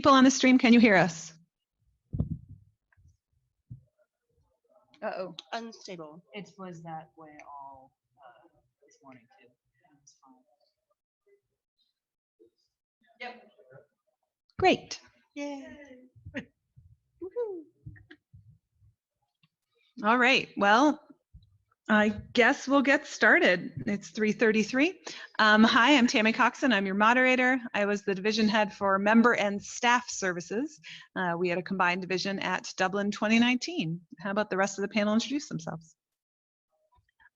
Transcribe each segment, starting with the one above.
People on the stream, can you hear us? Uh-oh. Unstable. It was that way all this morning too. It's fine. Yep. Great. Yay. All right. Well, I guess we'll get started. It's 3:33. Hi, I'm Tammy Coxen. I'm your moderator. I was the division head for member and staff services. We had a combined division at Dublin 2019. How about the rest of the panel introduce themselves?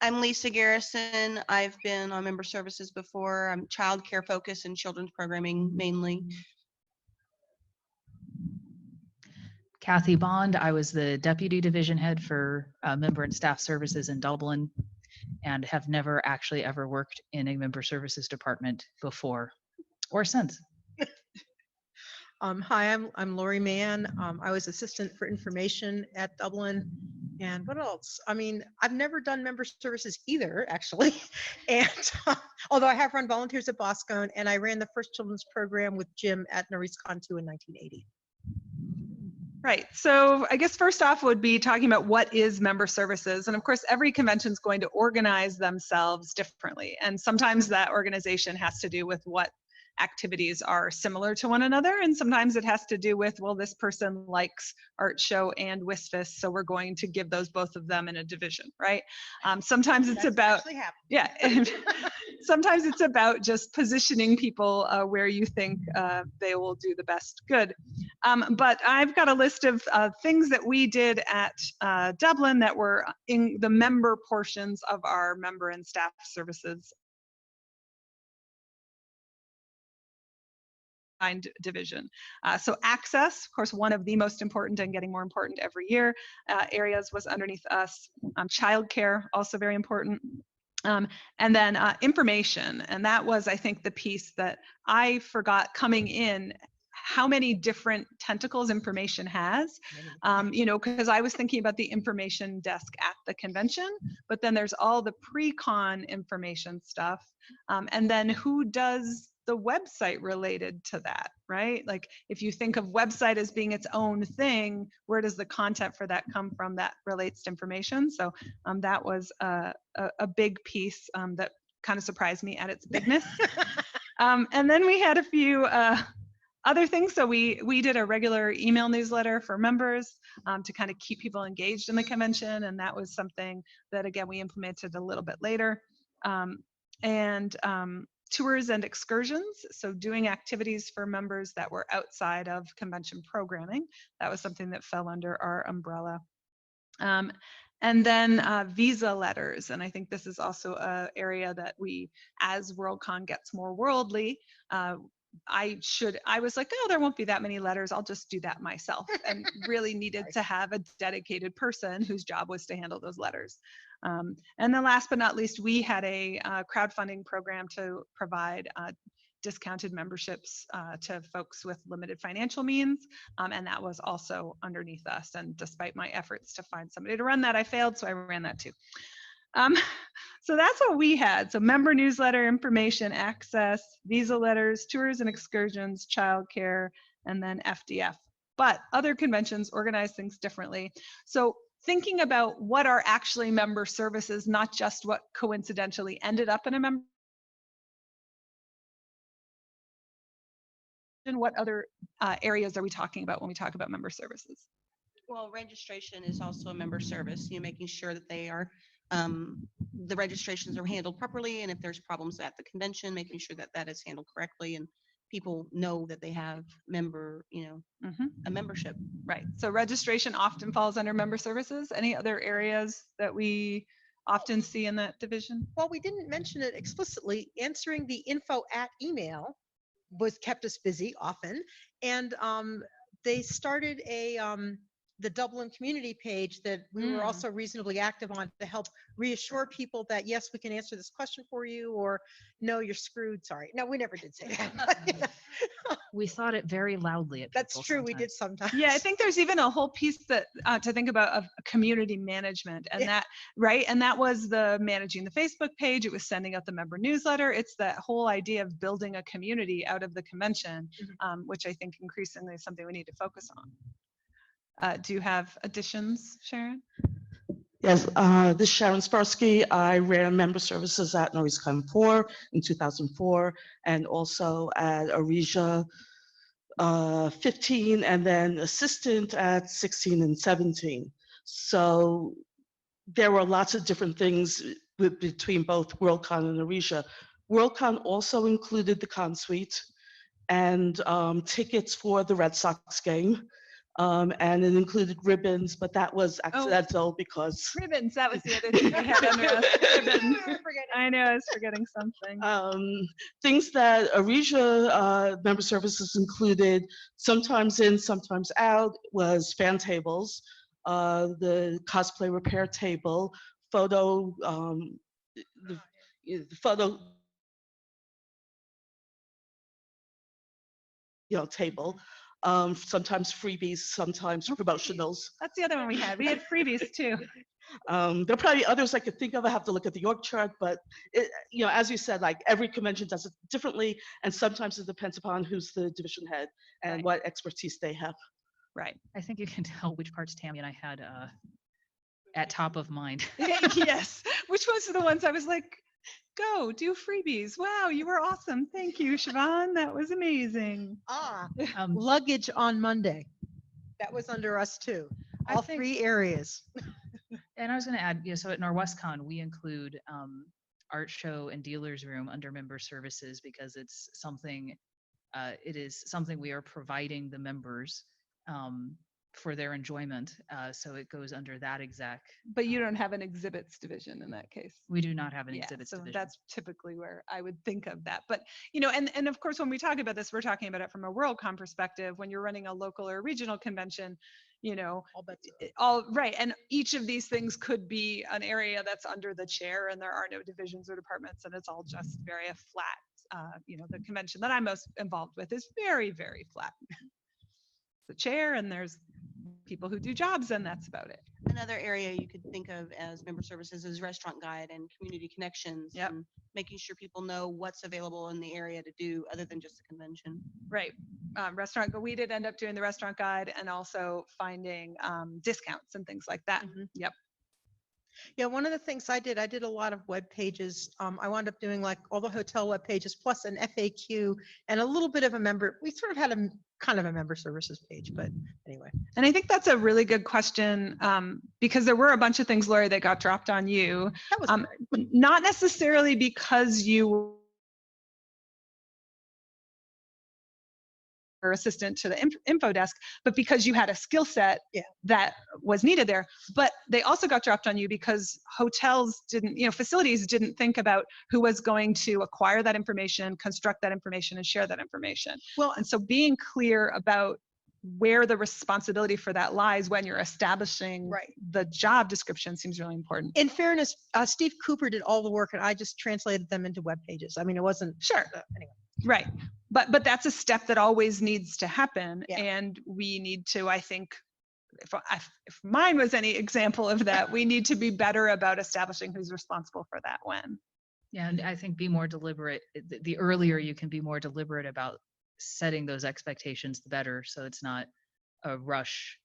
I'm Lisa Garrison. I've been on member services before. I'm child care focused and children's programming mainly. Kathy Bond, I was the deputy division head for member and staff services in Dublin and have never actually ever worked in a member services department before or since. Hi, I'm Laurie Mann. I was assistant for information at Dublin. And what else? I mean, I've never done member services either, actually. And although I have run volunteers at Boscone, and I ran the first children's program with Jim at Norriscon 2 in 1980. Right. So I guess first off would be talking about what is member services. And of course, every convention is going to organize themselves differently. And sometimes that organization has to do with what activities are similar to one another. And sometimes it has to do with, well, this person likes art show and WISFIS, so we're going to give those both of them in a division, right? Sometimes it's about, yeah, and sometimes it's about just positioning people where you think they will do the best good. But I've got a list of things that we did at Dublin that were in the member portions of our member and staff services division. So access, of course, one of the most important and getting more important every year areas was underneath us. Childcare, also very important. And then information, and that was, I think, the piece that I forgot coming in, how many different tentacles information has, you know, because I was thinking about the information desk at the convention, but then there's all the pre-con information stuff, and then who does the website related to that, right? Like if you think of website as being its own thing, where does the content for that come from that relates to information? So that was a big piece that kind of surprised me at its bigness. And then we had a few other things. So we did a regular email newsletter for members to kind of keep people engaged in the convention. And that was something that, again, we implemented a little bit later. Tours and excursions, so doing activities for members that were outside of convention programming. That was something that fell under our umbrella. And then visa letters, and I think this is also an area that we, as Worldcon gets more worldly, I was like, oh, there won't be that many letters, I'll just do that myself, and really needed to have a dedicated person whose job was to handle those letters. And then last but not least, we had a crowdfunding program to provide discounted memberships to folks with limited financial means, and that was also underneath us. And despite my efforts to find somebody to run that, I failed, so I ran that too. So that's what we had. So member newsletter, information, access, visa letters, tours and excursions, childcare, and then FDF. But other conventions organize things differently. So thinking about what are actually member services, not just what coincidentally ended up in a member. And what other areas are we talking about when we talk about member services? Well, registration is also a member service. You know, making sure that they are the registrations are handled properly, and if there's problems at the convention, making sure that that is handled correctly and people know that they have member, you know, a membership. Right. So registration often falls under member services. Any other areas that we often see in that division? Well, we didn't mention it explicitly. Answering the info at email was kept us busy often. And they started the Dublin community page that we were also reasonably active on to help reassure people that, yes, we can answer this question for you, or no, you're screwed. Sorry. No, we never did say that. We thought it very loudly at That's people true. We sometimes. did sometimes. Yeah, I think there's even a whole piece that to think about of community management, and Yeah. that right, and that was the managing the Facebook page. It was sending out the member newsletter. It's that whole idea of building a community out of the convention, which I think increasingly is something we need to focus on. Do you have additions, Sharon? Yes, this is Sharon Sparsky. I ran member services at Norris Con 4 in 2004 and also at Aresia 15 and then assistant at 16 and 17. So there were lots of different things between both Worldcon and Aresia. Worldcon also included the con suite and tickets for the Red Sox game. And it included ribbons, but that was accidental because Ribbons, that was the other thing we had under us. Ribbons. I know, I was forgetting something. things that Aresia member services included, sometimes in, sometimes out, was fan tables, the cosplay repair table, photo, the photo, table. Sometimes freebies, sometimes promotionals. That's the other one we had. We had freebies too. There are probably others I could think of. I have to look at the org chart, but as you said, like every convention does it differently, and sometimes it depends upon who's the division head and Right. what expertise they have. Right. I think you can tell which parts Tammy and I had at top of mind. Yes. Which ones are the ones I was like, go do freebies. Wow, you were awesome. Thank you, Siobhan. That was amazing. Luggage on Monday. That was under us too. I All think- 3 areas. And I was going to add, so at NorwestCon, we include art show and dealers room under member services because it's something, it is something we are providing the members for their enjoyment. So it goes under that exact. But you don't have an exhibits division in that case. We do not have an Yeah, exhibits so division. that's typically where I would think of that. But, and of course, when we talk about this, we're talking about it from a WorldCon perspective. When you're running a local or regional convention, All bets are off. all right. And each of these things could be an area that's under the chair and there are no divisions or departments and it's all just very flat. The convention that I'm most involved with is very, very flat. The chair and there's people who do jobs and that's about it. Another area you could think of as member services is restaurant guide and community connections. Yep. And making sure people know what's available in the area to do other than just a convention. Right. We did end up doing the restaurant guide and also finding discounts and things like that. Yep. Yeah, one of the things I did a lot of web pages. I wound up doing like all the hotel web pages plus an FAQ and a little bit of a member. We sort of had a kind of a member services page, but anyway. And I think that's a really good question because there were a bunch of things, Laurie, that got dropped on you. That was Not necessarily because you were assistant to the info desk, but because you had a skill set that was needed there. But they also got dropped on you because hotels didn't, facilities didn't think about who was going to acquire that information, construct that information, and share that information. Well, And so being clear about where the responsibility for that lies when you're establishing the job description seems really important. in fairness, Steve Cooper did all the work and I just translated them into web pages. I mean, it wasn't Sure. Anyway. Right. But that's a step that always needs to happen. Yeah. And we need to, I think, if mine was any example of that, we need to be better about establishing who's responsible for that when. Yeah, and I think be more deliberate. The earlier you can be more deliberate about setting those expectations, the better. So it's not a rush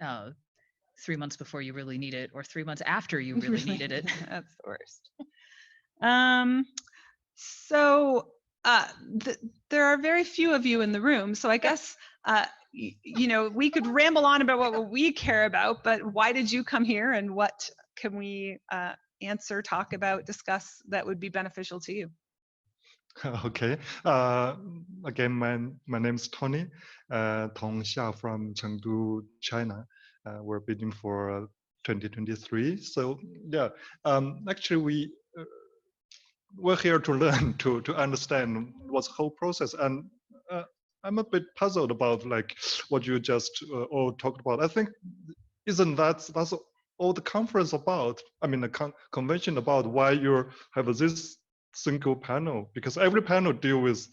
3 months before you really need it or 3 months after you really needed it. That's the worst. So there are very few of you in the room. So I guess, we could ramble on about what we care about, but why did you come here and what can we answer, talk about, discuss that would be beneficial to you? Okay. Again, my name is Tony Tong Xia from Chengdu, China. We're bidding for 2023. So yeah, actually we're here to learn, to understand what's the whole process. And I'm a bit puzzled about like what you just all talked about. I think that's all the conference about. I mean, the convention about why you have this single panel, because every panel deal with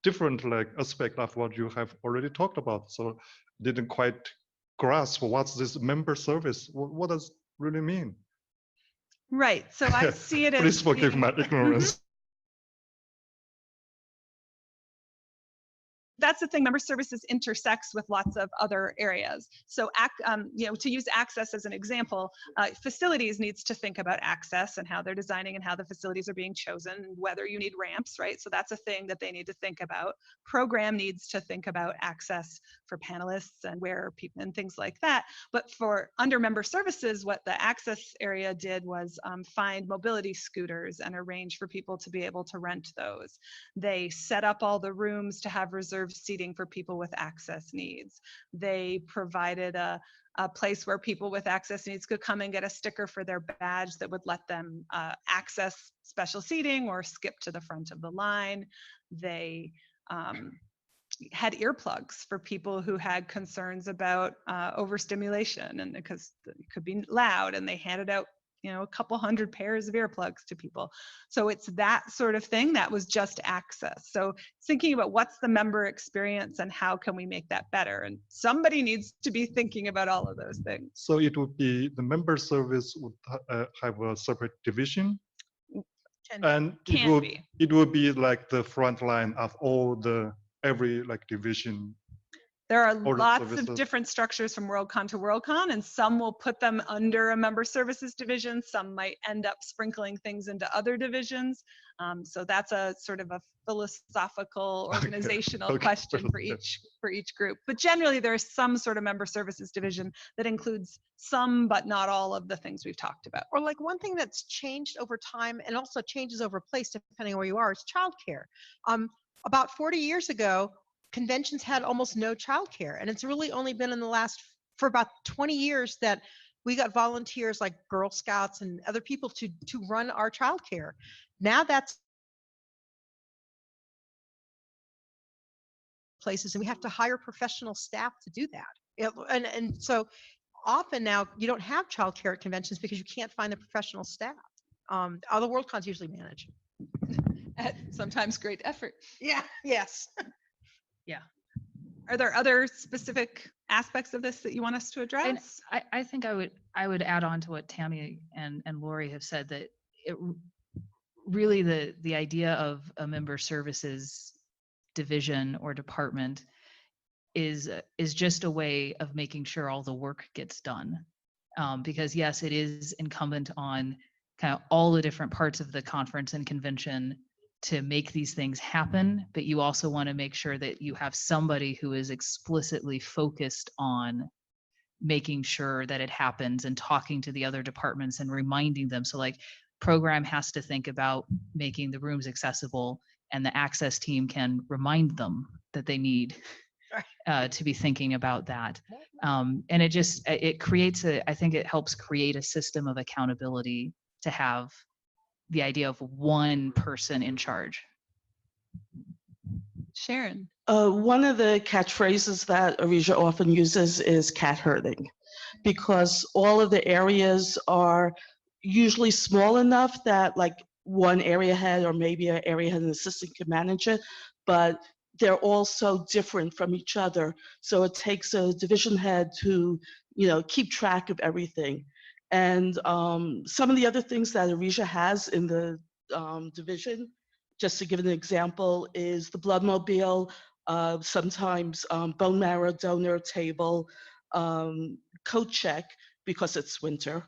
different like aspect of what you have already talked about. So didn't quite grasp what's this member service. What does it really mean? Right. So I see it as Please forgive being- my ignorance. That's the thing, member services intersects with lots of other areas. So, to use access as an example, facilities needs to think about access and how they're designing and how the facilities are being chosen, and whether you need ramps, right? So that's a thing that they need to think about. Program needs to think about access for panelists and where people and things like that. But for under member services, what the access area did was find mobility scooters and arrange for people to be able to rent those. They set up all the rooms to have reserved seating for people with access needs. They provided a place where people with access needs could come and get a sticker for their badge that would let them access special seating or skip to the front of the line. They had earplugs for people who had concerns about overstimulation, and because it could be loud, and they handed out a couple hundred pairs of earplugs to people. So it's that sort of thing that was just access. So thinking about what's the member experience and how can we make that better, and somebody needs to be thinking about all of those things. So it would be the member service would have a separate division, and it would be like the front line of every like division. There are Or lots services. of different structures from WorldCon to WorldCon, and some will put them under a member services division. Some might end up sprinkling things into other divisions. So that's a sort of a philosophical, organizational question for each group. But generally, there's some sort of member services division that includes some, but not all of the things we've talked about. Or like one thing that's changed over time and also changes over place depending on where you are is childcare. About 40 years ago, conventions had almost no childcare, and it's really only been for about 20 years that we got volunteers like Girl Scouts and other people to run our childcare. Now that's places, and we have to hire professional staff to do that. And so often now you don't have childcare at conventions because you can't find the professional staff. All the WorldCons usually manage. At sometimes great effort. Yeah. Yes. Are there other specific aspects of this that you want us to address? And I think I would add on to what Tammy and Laurie have said, that it really the idea of a member services division or department is just a way of making sure all the work gets done. Because yes, it is incumbent on kind of all the different parts of the conference and convention to make these things happen, but you also want to make sure that you have somebody who is explicitly focused on making sure that it happens and talking to the other departments and reminding them. So like program has to think about making the rooms accessible, and the access team can remind them that they need to be thinking about that. And it creates I think it helps create a system of accountability to have the idea of one person in charge. Sharon. One of the catchphrases that Arisha often uses is cat herding, because all of the areas are usually small enough that like one area head or maybe an area head and assistant can manage it, but they're all so different from each other. So it takes a division head to, keep track of everything. And some of the other things that Arisha has in the division, just to give an example, is the blood mobile, sometimes bone marrow donor table, coat check because it's winter,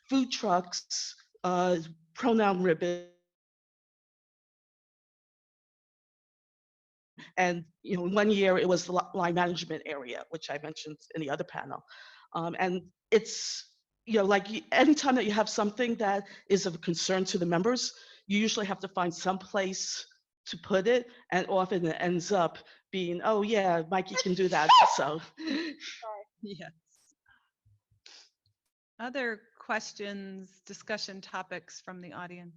food trucks, pronoun ribbon. And 1 year it was the line management area, which I mentioned in the other panel. And it's, like anytime that you have something that is of concern to the members, you usually have to find some place to put it. And often it ends up being, oh yeah, Mikey can do that. So. Yes. Other questions, discussion topics from the audience?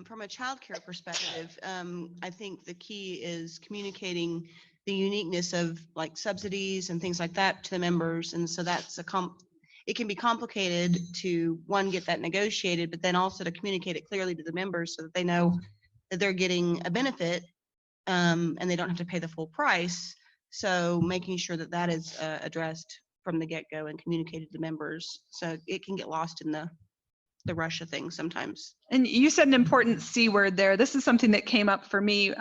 From a childcare perspective, I think the key is communicating the uniqueness of like subsidies and things like that to the members, and so that's it can be complicated to, one, get that negotiated, but then also to communicate it clearly to the members so that they know that they're getting a benefit, and they don't have to pay the full price. So making sure that that is addressed from the get-go and communicated to members. So it can get lost in the rush of things sometimes. And you said an important C word there. This is something that came up for me,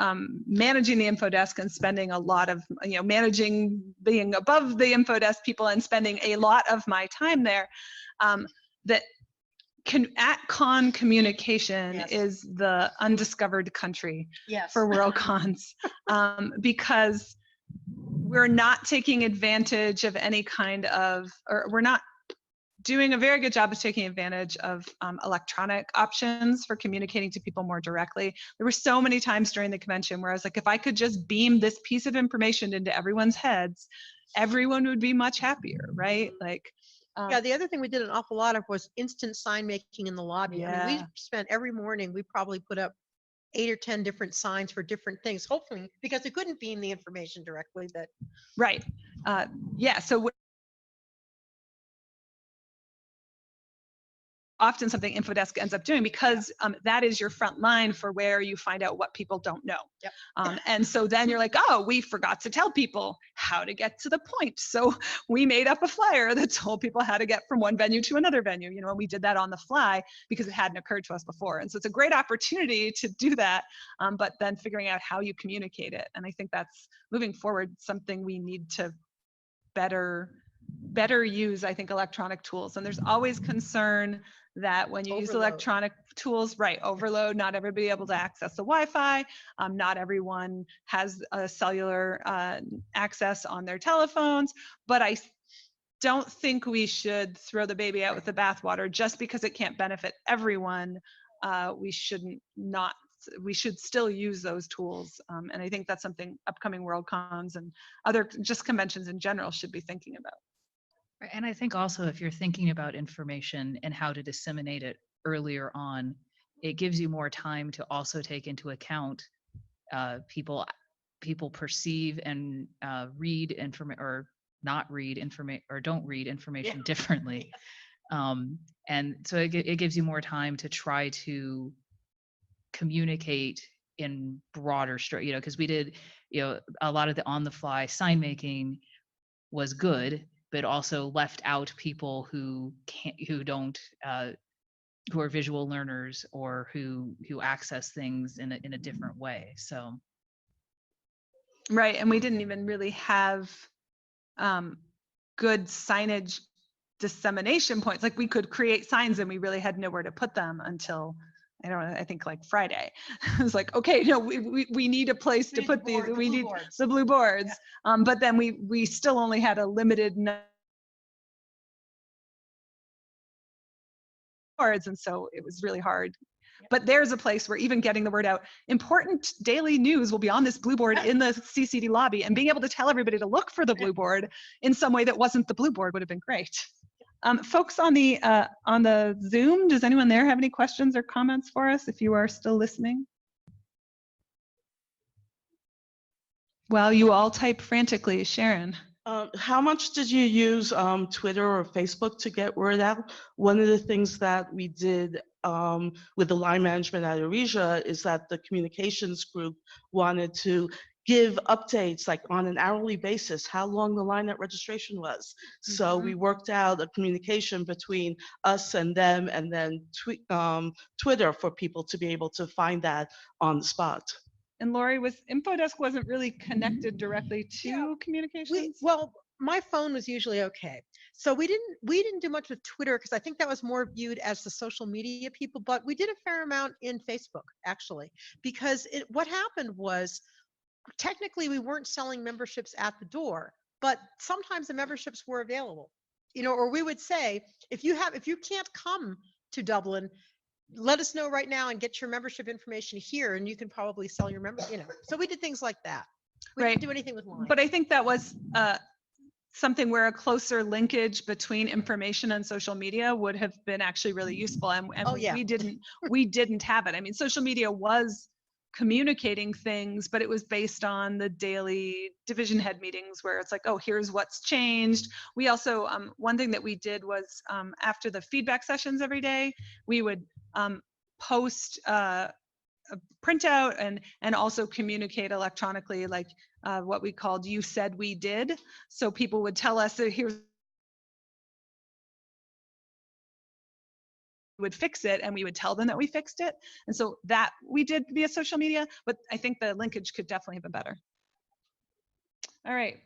managing the info desk and spending a lot of, managing, being above the info desk people and spending a lot of my time there. That at-con communication Yes. is the undiscovered country Yes. for WorldCons, because we're not taking advantage of any kind of, or we're not doing a very good job of taking advantage of electronic options for communicating to people more directly. There were so many times during the convention where I was like, if I could just beam this piece of information into everyone's heads, everyone would be much happier, right? Like, Yeah, the other thing we did an awful lot of was instant sign making in the lobby. I mean, we Yeah. spent every morning, we probably put up 8 or 10 different signs for different things, hopefully, because we couldn't beam the information directly, but right. Yeah, so often something InfoDesk ends up doing, because that is your front line for where you find out what people don't know. Yep. And so then you're like, oh, we forgot to tell people how to get to the point. So we made up a flyer that told people how to get from one venue to another venue. And we did that on the fly because it hadn't occurred to us before. And so it's a great opportunity to do that, but then figuring out how you communicate it. And I think that's, moving forward, something we need to better use, I think, electronic tools. And there's always concern that when you use Overload. electronic tools, right, overload, not everybody able to access the Wi-Fi, not everyone has a cellular access on their telephones, but I don't think we should throw the baby out with the bathwater just because it can't benefit everyone. We should still use those tools. And I think that's something upcoming WorldCons and other just conventions in general should be thinking about. Right, and I think also if you're thinking about information and how to disseminate it earlier on, it gives you more time to also take into account people perceive and read information or not read information or don't read information differently. And so it gives you more time to try to communicate in broader because we did, a lot of the on the fly sign making was good, but also left out people who are visual learners or who access things in a different way. So. Right, and we didn't even really have good signage dissemination points. Like we could create signs and we really had nowhere to put them until, I don't know, I think like Friday. It was like, okay, no, we need a place to put these. We need the blue boards. Yeah. But then we still only had a limited number boards, and so it was really hard. But there's a place where even getting the word out, important daily news will be on this blue board in the CCD lobby, and being able to tell everybody to look for the blue board in some way that wasn't the blue board would have been great. Folks on the Zoom, does anyone there have any questions or comments for us if you are still listening? Well, you all type frantically. Sharon. How much did you use Twitter or Facebook to get word out? One of the things that we did with the line management at Aresia is that the communications group wanted to give updates like on an hourly basis, how long the line at registration was. So we worked out a communication between us and them, and then Twitter for people to be able to find that on the spot. And Laurie, InfoDesk wasn't really connected directly to communications? Well, my phone was usually okay. So we didn't do much with Twitter because I think that was more viewed as the social media people, but we did a fair amount in Facebook actually, because what happened was technically we weren't selling memberships at the door, but sometimes the memberships were available, or we would say, if you can't come to Dublin, let us know right now and get your membership information here, and you can probably sell your membership, So we did things like that. We didn't do anything with lines. But I think that was something where a closer linkage between information and social media would have been actually really useful. And we didn't have it. I mean, social media was communicating things, but it was based on the daily division head meetings where it's like, oh, here's what's changed. We also, one thing that we did was after the feedback sessions every day, we would post a printout and also communicate electronically, like what we called "You Said We Did." So people would tell us that here's would fix it, and we would tell them that we fixed it. And so that we did via social media, but I think the linkage could definitely have been better. All right.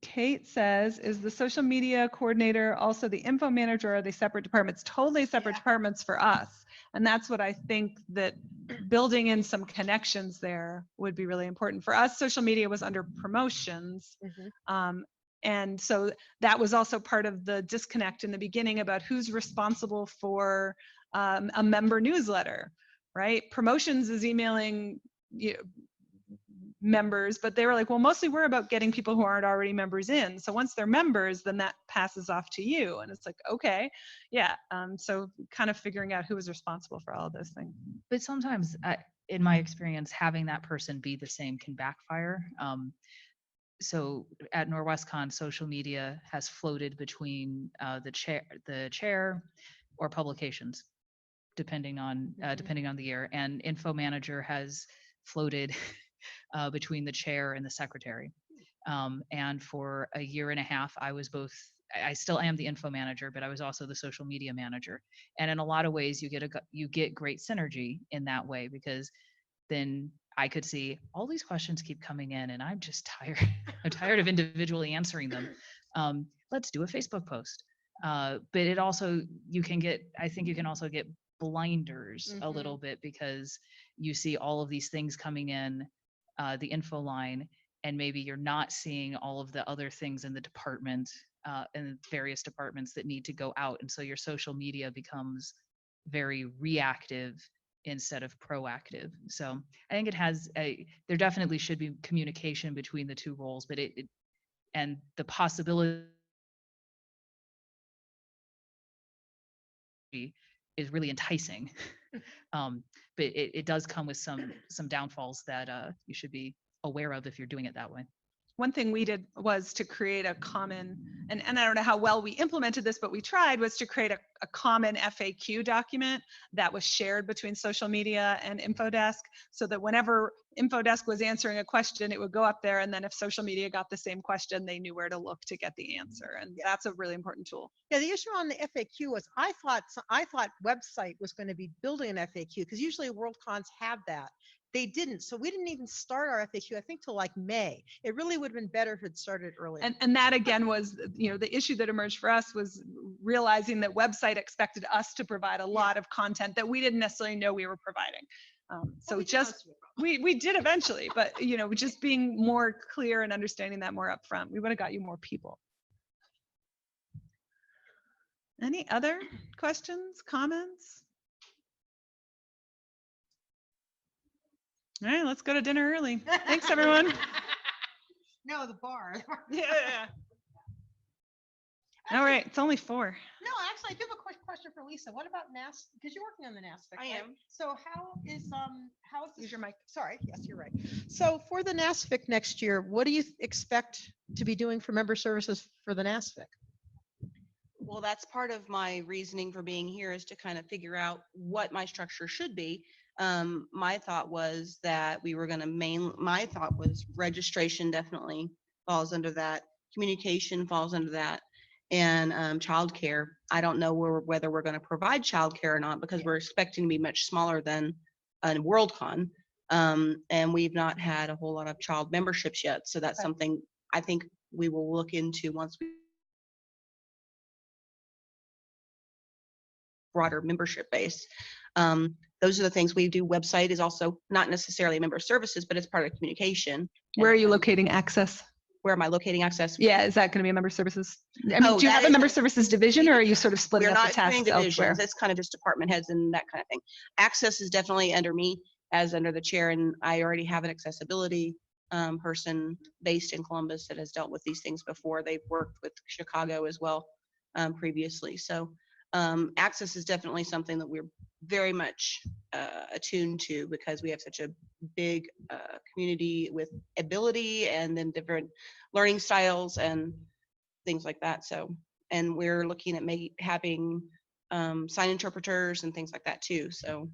Kate says, is the social media coordinator also the info manager, or are they separate departments? Totally separate departments for us. And that's what I think that building in some connections there would be really important. For us, social media was under promotions. And so that was also part of the disconnect in the beginning about who's responsible for a member newsletter, right? Promotions is emailing members, but they were like, well, mostly we're about getting people who aren't already members in. So once they're members, then that passes off to you. And it's like, okay, yeah. So kind of figuring out who is responsible for all of those things. But sometimes, in my experience, having that person be the same can backfire. So at Norwestcon, social media has floated between the chair or publications, depending on the year, and info manager has floated between the chair and the secretary. And for a year and a half, I was both. I still am the info manager, but I was also the social media manager. And in a lot of ways, you get great synergy in that way, because then I could see all these questions keep coming in and I'm just tired. I'm tired of individually answering them. Let's do a Facebook post. But it also, I think you can also get blinders a little bit, because you see all of these things coming in the info line, and maybe you're not seeing all of the other things in the department and various departments that need to go out. And so your social media becomes very reactive instead of proactive. So I think there definitely should be communication between the two roles, but and the possibility is really enticing. But it does come with some downfalls that you should be aware of if you're doing it that way. One thing we did was to create a common, and I don't know how well we implemented this, but we tried, was to create a common FAQ document that was shared between social media and InfoDesk, so that whenever InfoDesk was answering a question, it would go up there, and then if social media got the same question, they knew where to look to get the answer. And that's a really important tool. Yeah, the issue on the FAQ was I thought website was going to be building an FAQ, because usually WorldCons have that. They didn't. So we didn't even start our FAQ, I think, till like May. It really would have been better if it started earlier. And that again was, the issue that emerged for us was realizing that website expected us to provide a lot of content that we didn't necessarily know we were providing. So we did eventually, but just being more clear and understanding that more upfront, we would have got you more people. Any other questions, comments? All right, let's go to dinner early. Thanks, everyone. No, the bar. Yeah. All right, it's only 4. No, actually, I do have a quick question for Lisa. What about NAS? Because you're working on the NASFIC. I right? am. So how is this? Use your mic. Sorry. Yes, you're right. So for the NASFIC next year, what do you expect to be doing for member services for the NASFIC? Well, that's part of my reasoning for being here, is to kind of figure out what my structure should be. My thought was that my thought was registration definitely falls under that. Communication falls under that. And childcare. I don't know whether we're going to provide childcare or not, because we're expecting to be much smaller than a WorldCon. And we've not had a whole lot of child memberships yet. So that's something I think we will look into once we broader membership base. Those are the things we do. Website is also not necessarily member services, but it's part of communication. Where are you locating Access? Where am I locating Access? Yeah, is that going to be a member services? I mean, do you have a member services division, or are you sort of splitting We're up not the tasks doing elsewhere? divisions. It's kind of just department heads and that kind of thing. Access is definitely under me, as under the chair, and I already have an accessibility person based in Columbus that has dealt with these things before. They've worked with Chicago as well previously. So Access is definitely something that we're very much attuned to because we have such a big community with ability and then different learning styles and things like that. So, and we're looking at having sign interpreters and things like that too. So.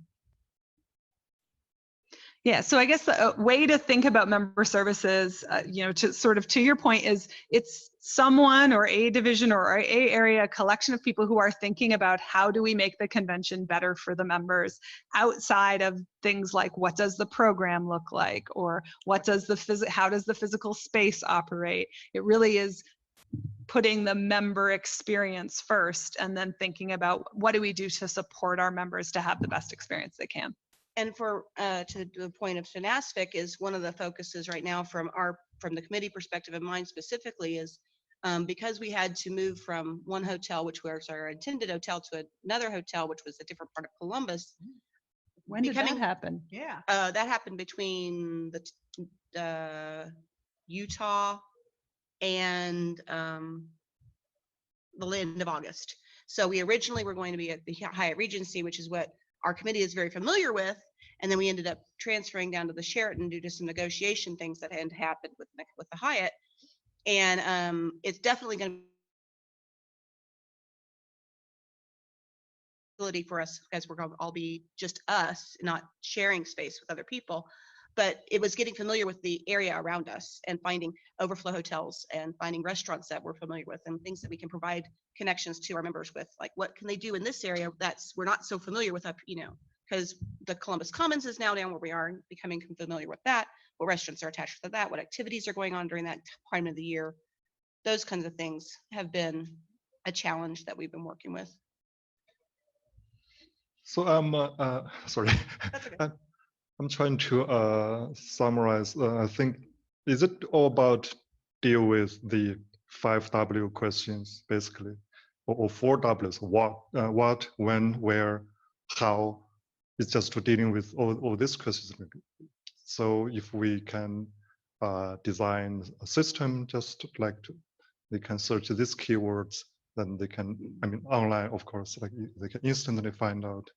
Yeah, so I guess the way to think about member services, to sort of to your point, is it's someone or a division or a area, a collection of people who are thinking about how do we make the convention better for the members outside of things like what does the program look like or what does how does the physical space operate. It really is putting the member experience first and then thinking about what do we do to support our members to have the best experience they can. And for to the point of SNASFIC is one of the focuses right now from the committee perspective and mine specifically is because we had to move from one hotel, which was our intended hotel, to another hotel, which was a different part of Columbus. When did that happen? Yeah. That happened between the Utah and the end of August. So we originally were going to be at the Hyatt Regency, which is what our committee is very familiar with, and then we ended up transferring down to the Sheraton due to some negotiation things that had happened with the Hyatt. And it's definitely going to be for us because we're going to all be just us, not sharing space with other people. But it was getting familiar with the area around us and finding overflow hotels and finding restaurants that we're familiar with and things that we can provide connections to our members with, like what can they do in this area that's we're not so familiar with up, because the Columbus Commons is now down where we are and becoming familiar with that, what restaurants are attached to that, what activities are going on during that time of the year. Those kinds of things have been a challenge that we've been working with. So sorry. That's okay. I'm trying to summarize. I think, is it all about deal with the 5W questions, basically, or 4Ws, what, when, where, how? It's just to dealing with all these questions. So if we can design a system just like they can search these keywords, then they can, online, of course, like they can instantly find out.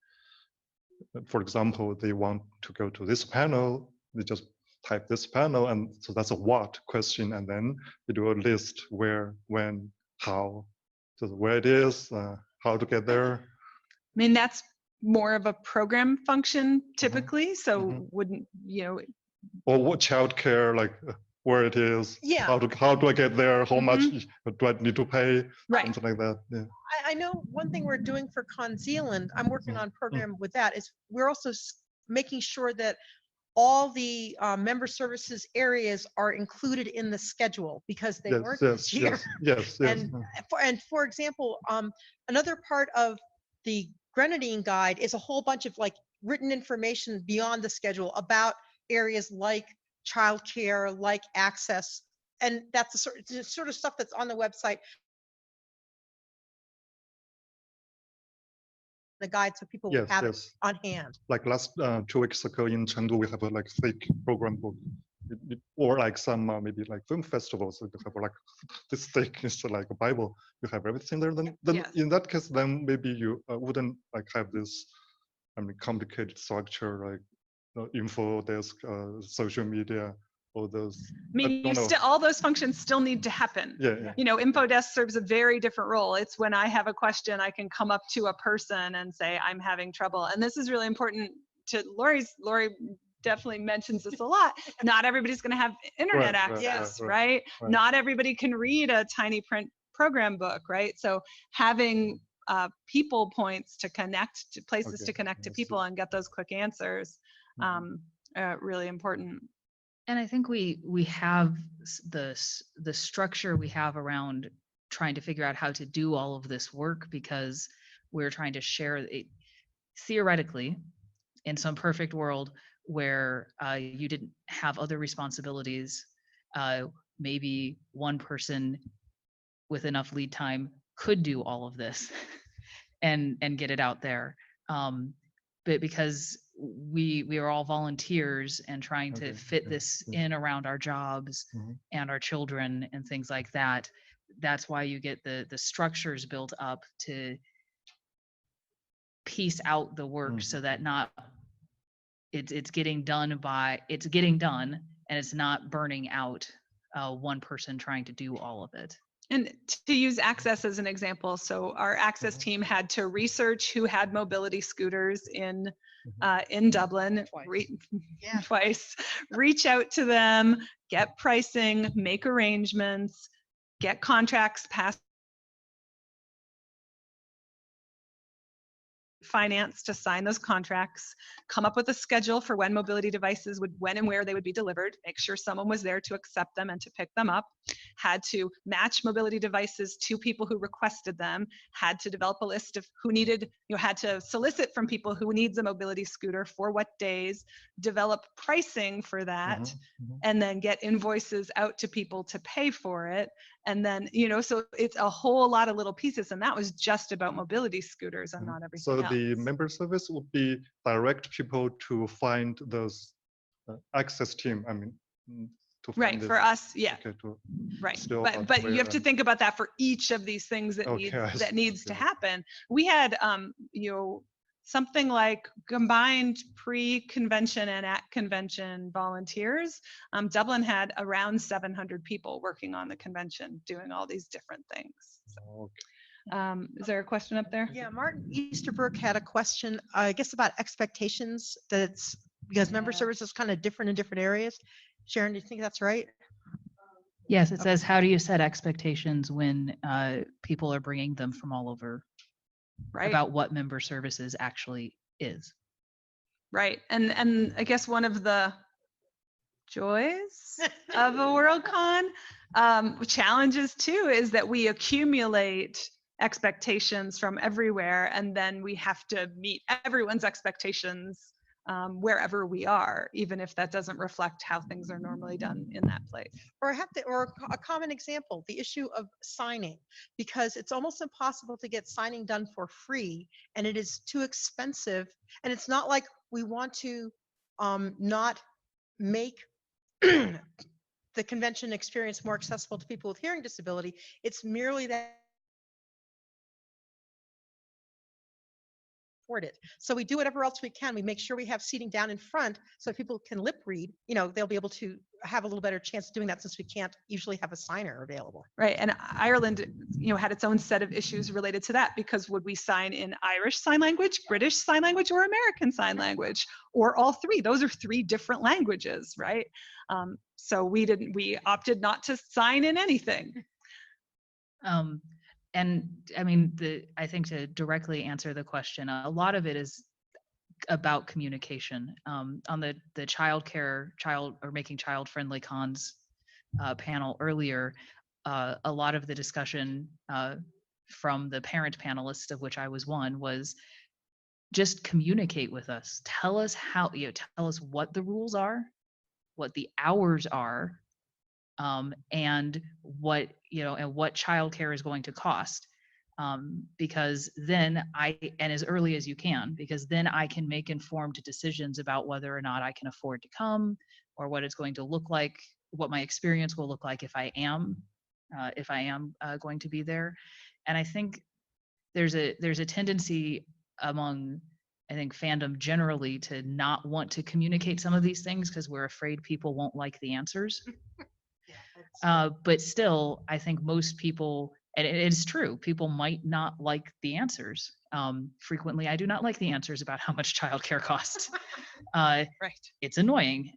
For example, they want to go to this panel, they just type this panel, and so that's a what question, and then they do a list where, when, how, so where it is, how to get there. That's more of a program function typically, so wouldn't, Or what childcare, like where it is, Yeah. how do I get there, how much do I need to pay, right. something like that. Yeah. I know one thing we're doing for Con Zealand, I'm working on a program with that, is we're also making sure that all the member services areas are included in the schedule because they weren't this year. Yes. And for example, another part of the Grenadine guide is a whole bunch of like written information beyond the schedule about areas like childcare, like access, and that's the sort of stuff that's on the website. The guide so people will have it on hand. Like last 2 weeks ago in Chengdu, we have a like thick program book, or like some maybe like film festivals, they have like this thick, it's like a Bible. You have everything there. Then in that case, then maybe you wouldn't like have this, complicated structure like info desk, social media. All those. All those functions still need to happen. Yeah. Info desk serves a very different role. It's when I have a question, I can come up to a person and say, I'm having trouble. And this is really important to Laurie definitely mentions this a lot. Not everybody's going to have internet access, right? Not everybody can read a tiny print program book, right? So having people points to connect to places to connect to people and get those quick answers, really important. And I think we have the structure we have around trying to figure out how to do all of this work because we're trying to share it theoretically in some perfect world where you didn't have other responsibilities. Maybe one person with enough lead time could do all of this and get it out there. But because we are all volunteers and trying to fit this in around our jobs and our children and things like that, that's why you get the structures built up to piece out the work Mm. so that not it's getting done and it's not burning out one person trying to do all of it. And to use Access as an example, so our Access Mhm. team had to research who had mobility scooters in Dublin, Twice. Yeah. twice, reach out to them, get pricing, make arrangements, get contracts passed, finance to sign those contracts, come up with a schedule for when mobility devices would, when and where they would be delivered, make sure someone was there to accept them and to pick them up, had to match mobility devices to people who requested them, had to develop a list of who needed, had to solicit from people who needs a mobility scooter for what days, develop pricing for that, Mhm, mhm. and then get invoices out to people to pay for it. And then, so it's a whole lot of little pieces. And that was just about mobility scooters and not everything So else. the member service would be direct people to find those access team. I mean, to find Right, this- for us, yeah, Okay, to right. still But you have to aware think about that for each of these things that Okay, I see, needs to okay. happen. We had, something like combined pre-convention and at convention volunteers. Dublin had around 700 people working on the convention, doing all these different things. So, Okay. is there a question up there? Yeah, Martin Easterbrook had a question, I guess, about expectations, that it's because member Yeah. service is kind of different in different areas. Sharon, do you think that's right? Yes, it says, how do you set expectations when people are bringing them from all over Right. about what member services actually is? Right. And I guess one of the joys of a WorldCon, challenges too, is that we accumulate expectations from everywhere, and then we have to meet everyone's expectations wherever we are, even if that doesn't reflect how things are normally done in that place. Or a common example, the issue of signing, because it's almost impossible to get signing done for free, and it is too expensive. And it's not like we want to not make the convention experience more accessible to people with hearing disability. It's merely that afford it. So we do whatever else we can. We make sure we have seating down in front so people can lip read. They'll be able to have a little better chance of doing that, since we can't usually have a signer available. Right. And Ireland, had its own set of issues related to that, because would we sign in Irish Sign Language, British Sign Language, or American Sign Language, or all three? Those are three different languages, right? So we opted not to sign in anything. And I mean, I think to directly answer the question, a lot of it is about communication. On the child or making child friendly cons panel earlier, a lot of the discussion from the parent panelists, of which I was one, was just communicate with us. Tell us how, tell us what the rules are, what the hours are, and what childcare is going to cost. Because then and as early as you can, because then I can make informed decisions about whether or not I can afford to come, or what it's going to look like, what my experience will look like if I am going to be there. And I think there's a tendency among, I think, fandom generally to not want to communicate some of these things because we're afraid people won't like the answers. But still, I think most people, and it is true, people might not like the answers. Frequently, I do not like the answers about how much childcare costs. Right. It's annoying,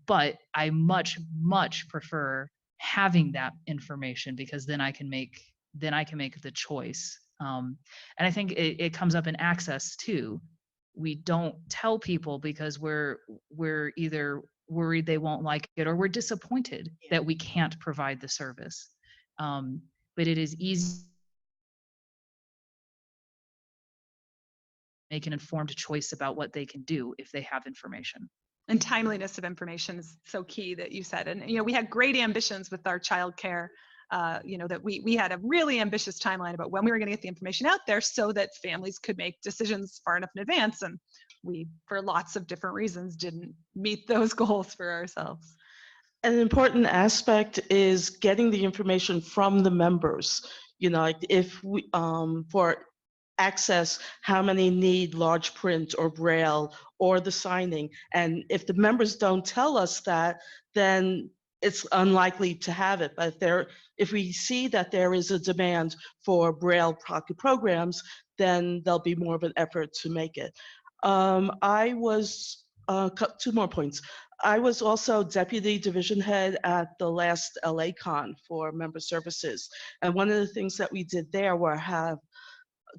but I much prefer having that information, because then I can make the choice. And I think it comes up in access too. We don't tell people because we're either worried they won't like it, or we're disappointed that we can't provide the service. But it is easy to make an informed choice about what they can do if they have information. And timeliness of information is so key, that you said. And we had great ambitions with our childcare. That we had a really ambitious timeline about when we were going to get the information out there, so that families could make decisions far enough in advance. And we, for lots of different reasons, didn't meet those goals for ourselves. An important aspect is getting the information from the members. Like if we, for access how many need large print or braille or the signing. And if the members don't tell us that, then it's unlikely to have it. But if we see that there is a demand for braille pocket programs, then there'll be more of an effort to make it. I was, 2 more points. I was also deputy division head at the last LA Con for member services. And one of the things that we did there were have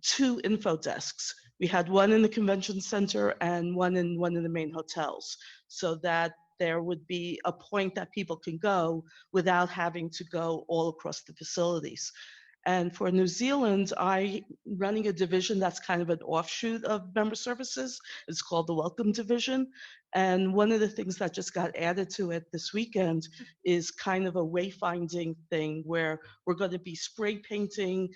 2 info desks. We had one in the convention center and one in the main hotels, so that there would be a point that people can go without having to go all across the facilities. And for New Zealand, I'm running a division that's kind of an offshoot of member services. It's called the Welcome Division. And one of the things that just got added to it this weekend is kind of a wayfinding thing where we're going to be spray painting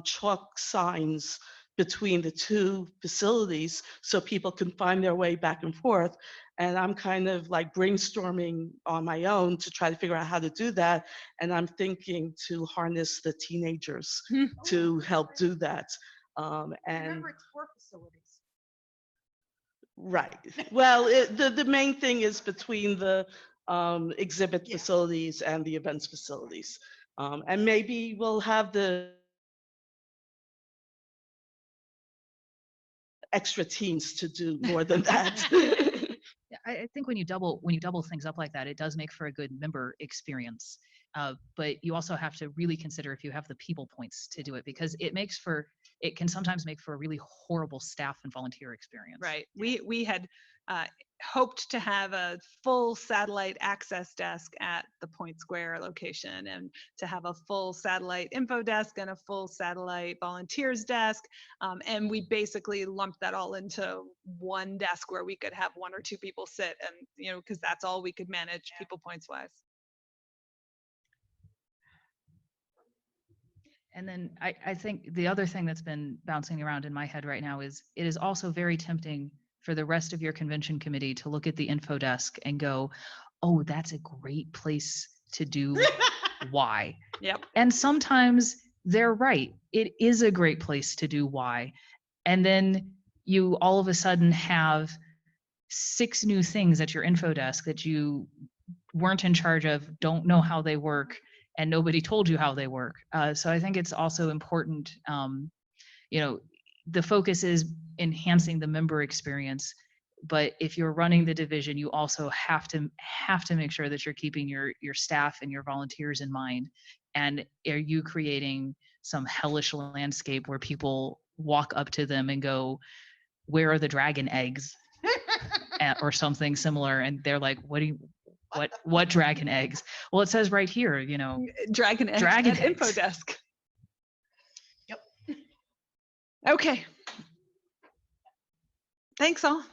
chalk signs between the 2 facilities so people can find their way back and forth. And I'm kind of like brainstorming on my own to try to figure out how to do that. And I'm thinking to harness the teenagers to help do that. And Remember, it's 4 facilities. right. Well, the main thing is between the exhibit facilities and the events facilities. And maybe we'll have the extra teams to do more than that. Yeah, I think when you double things up like that, it does make for a good member experience. But you also have to really consider if you have the people points to do it, because it can sometimes make for a really horrible staff and volunteer experience. Right. We had hoped to have a full satellite access desk at the Point Square location, and to have a full satellite info desk and a full satellite volunteers desk. And we basically lumped that all into one desk where we could have 1 or 2 people sit, and because that's all we could manage people points wise. And then I think the other thing that's been bouncing around in my head right now is it is also very tempting for the rest of your convention committee to look at the info desk and go, oh, that's a great place to do Y. Yep. And sometimes they're right. It is a great place to do Y. And then you all of a sudden have 6 new things at your info desk that you weren't in charge of, don't know how they work, and nobody told you how they work. So I think it's also important, the focus is enhancing the member experience, but if you're running the division, you also have to make sure that you're keeping your staff and your volunteers in mind. And are you creating some hellish landscape where people walk up to them and go, where are the dragon eggs? Or something similar, and they're like, what dragon eggs? Well, it says right here, Dragon eggs. info desk. Yep. Okay. Thanks all.